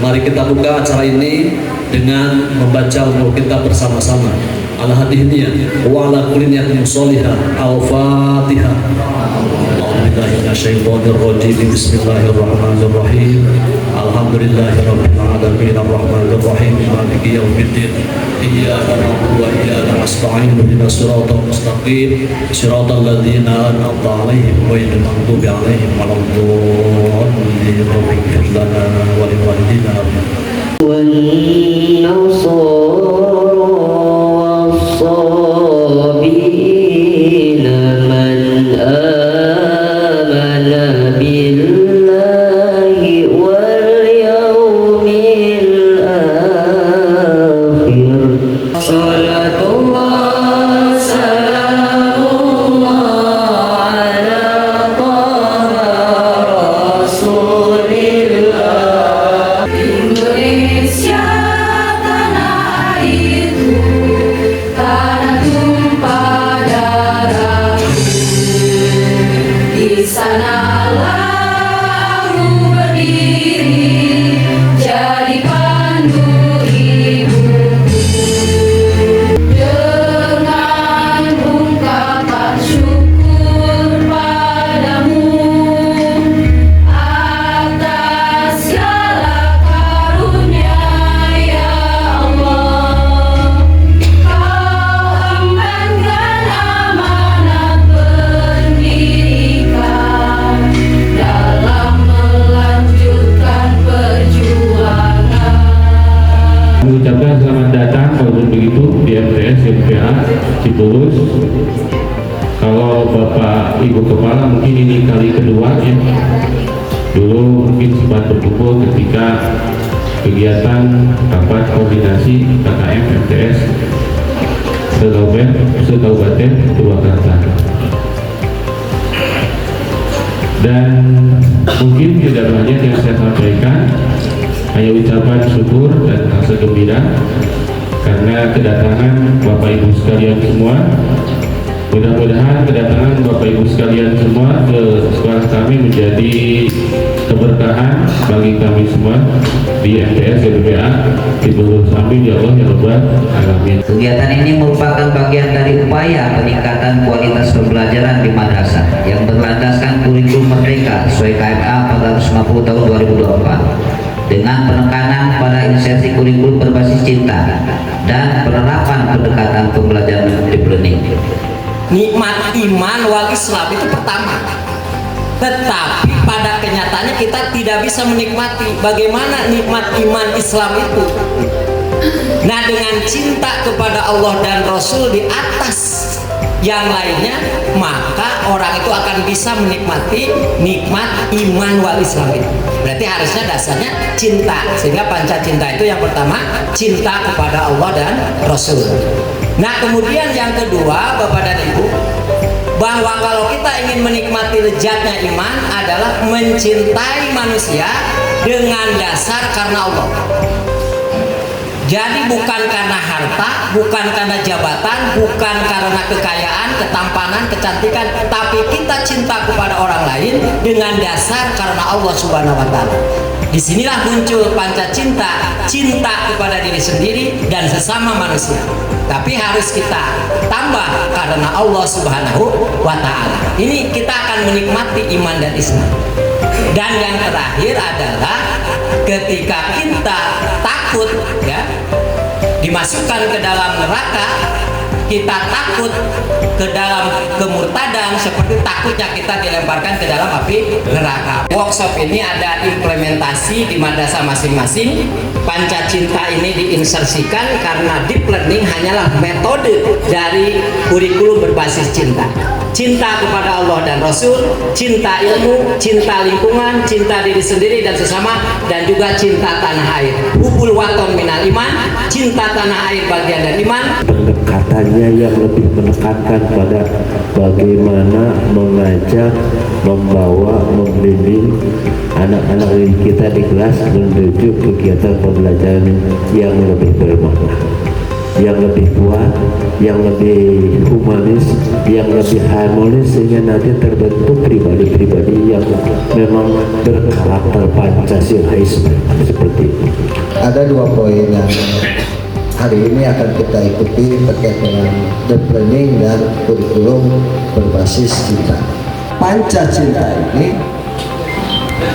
Mari kita buka acara ini dengan membaca untuk kita bersama-sama. Ala hadhihi wa ala kulli niyatin shalihah. Al-Fatihah. A'udzubillahi Bismillahirrahmanirrahim. Alhamdulillahirabbil alamin arrahmanir rahim maliki yaumiddin. Iyyaka na'budu wa iyyaka nasta'in ihdinas siratal mustaqim siratal ladzina an'amta 'alaihim ghairil maghdubi 'alaihim waladdallin. Ighfir lana wa liwalidina mengucapkan selamat datang walaupun begitu di MTS LPA Cibolus. Kalau Bapak Ibu Kepala mungkin ini kali kedua ya. Dulu mungkin sempat berkumpul ketika kegiatan rapat koordinasi KKM MTS Kabupaten Purwakarta. Dan mungkin tidak banyak yang saya sampaikan, hanya ucapan syukur dan rasa gembira karena kedatangan Bapak Ibu sekalian semua. Mudah-mudahan kedatangan Bapak Ibu sekalian semua ke sekolah kami menjadi keberkahan bagi kami semua di MTS LPA Cibolus. Amin ya Allah ya Rabbal alamin. Kegiatan ini merupakan bagian dari upaya peningkatan kualitas pembelajaran di madrasah yang berlandaskan kurikulum merdeka sesuai KMA 450 tahun 2024 dengan penekanan pada insersi kurikulum berbasis cinta dan penerapan pendekatan pembelajaran deep learning. Nikmat iman wal Islam itu pertama, tetapi pada kenyataannya kita tidak bisa menikmati bagaimana nikmat iman Islam itu. Nah, dengan cinta kepada Allah dan Rasul di atas yang lainnya, maka orang itu akan bisa menikmati nikmat iman wal Islam itu. Berarti harusnya dasarnya cinta, sehingga panca cinta itu yang pertama cinta kepada Allah dan Rasul. Nah, kemudian yang kedua Bapak dan Ibu, bahwa kalau kita ingin menikmati lezatnya iman adalah mencintai manusia dengan dasar karena Allah. Jadi bukan karena harta, bukan karena jabatan, bukan karena kekayaan, ketampanan, kecantikan, tapi kita cinta kepada orang lain dengan dasar karena Allah Subhanahu wa Ta'ala. Disinilah muncul panca cinta, cinta kepada diri sendiri dan sesama manusia. Tapi harus kita tambah karena Allah Subhanahu wa Ta'ala. Ini kita akan menikmati iman dan Islam. Dan yang terakhir adalah ketika kita takut ya dimasukkan ke dalam neraka, kita takut ke dalam kemurtadan, seperti takutnya kita dilemparkan ke dalam api neraka. Workshop ini ada implementasi di madrasah masing-masing. Panca cinta ini diinsersikan karena deep learning hanyalah metode dari kurikulum berbasis cinta. Cinta kepada Allah dan Rasul, cinta ilmu, cinta lingkungan, cinta diri sendiri dan sesama, dan juga cinta tanah air. Hubul waton minal iman, cinta tanah air bagian dari iman. Pendekatannya yang lebih menekankan pada bagaimana mengajak, membawa, membimbing anak-anak kita di kelas menuju kegiatan pembelajaran yang lebih bermakna. yang lebih kuat, yang lebih humanis, yang lebih harmonis, sehingga nanti terbentuk pribadi-pribadi yang memang berkarakter Pancasilaisme seperti itu. Ada 2 poin yang hari ini akan kita ikuti terkait dengan the planning dan kurikulum berbasis cinta. Pancasila ini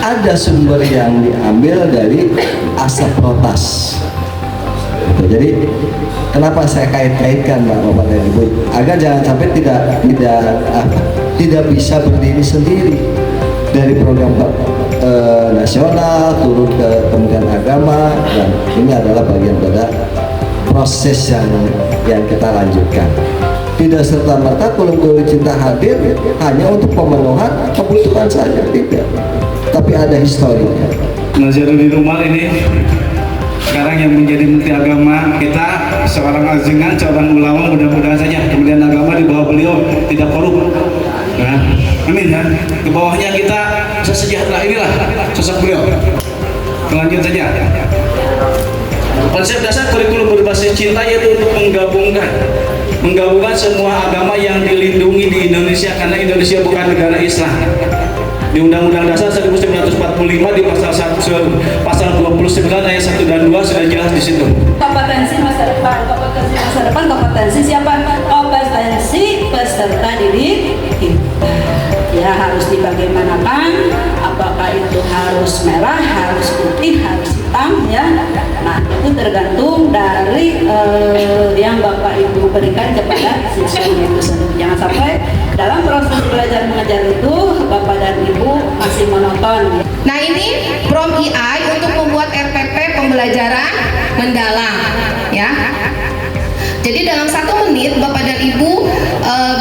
ada sumber yang diambil dari asap rotas. Jadi kenapa saya kait-kaitkan Bapak dan Ibu agar jangan sampai tidak bisa berdiri sendiri dari program nasional turun ke Kementerian Agama, dan ini adalah bagian pada proses yang kita lanjutkan. Tidak serta-merta kurikulum cinta hadir hanya untuk pemenuhan kebutuhan saja, tidak, tapi ada historinya. Nazarudin Umar ini sekarang yang menjadi Menteri Agama kita, seorang azingan, seorang ulama, mudah-mudahan saja Kementerian Agama di bawah beliau tidak korup. Nah, amin ya. Di bawahnya kita sesejahtera, inilah sosok beliau. Lanjut saja. Konsep dasar kurikulum berbasis cinta yaitu untuk menggabungkan semua agama yang dilindungi di Indonesia, karena Indonesia bukan negara Islam. Di Undang-Undang Dasar 1945 di pasal 29 ayat 1 dan 2 sudah jelas di situ. Kompetensi masa depan, kompetensi siapa? Kompetensi peserta didik kita. Ya harus dibagaimanakan, apakah itu harus merah, harus putih, harus hitam, ya. Nah itu tergantung dari yang Bapak Ibu berikan kepada siswa itu sendiri. Jangan sampai dalam proses belajar mengajar itu Bapak dan Ibu masih monoton. Nah ini Prom EI untuk membuat RPP pembelajaran mendalam, ya. Jadi dalam 1 menit Bapak dan Ibu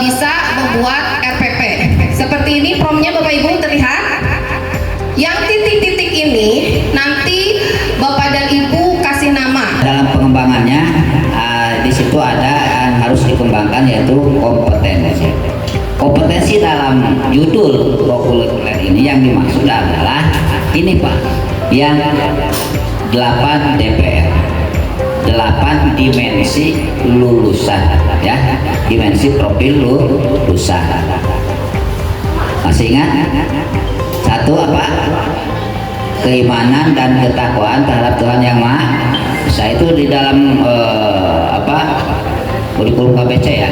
bisa membuat RPP. Seperti ini promnya Bapak Ibu terlihat. Yang titik-titik ini nanti Bapak dan Ibu kasih nama. Dalam pengembangannya di situ ada yang harus dikembangkan, yaitu kompetensi. Kompetensi dalam judul prokurikuler ini yang dimaksud adalah ini Pak, yang 8 DPR, 8 dimensi lulusan, ya, dimensi profil lulusan. Masih ingat? 1 apa? Keimanan dan ketakwaan terhadap Tuhan Yang Maha Esa, itu di dalam kurikulum KBC, ya.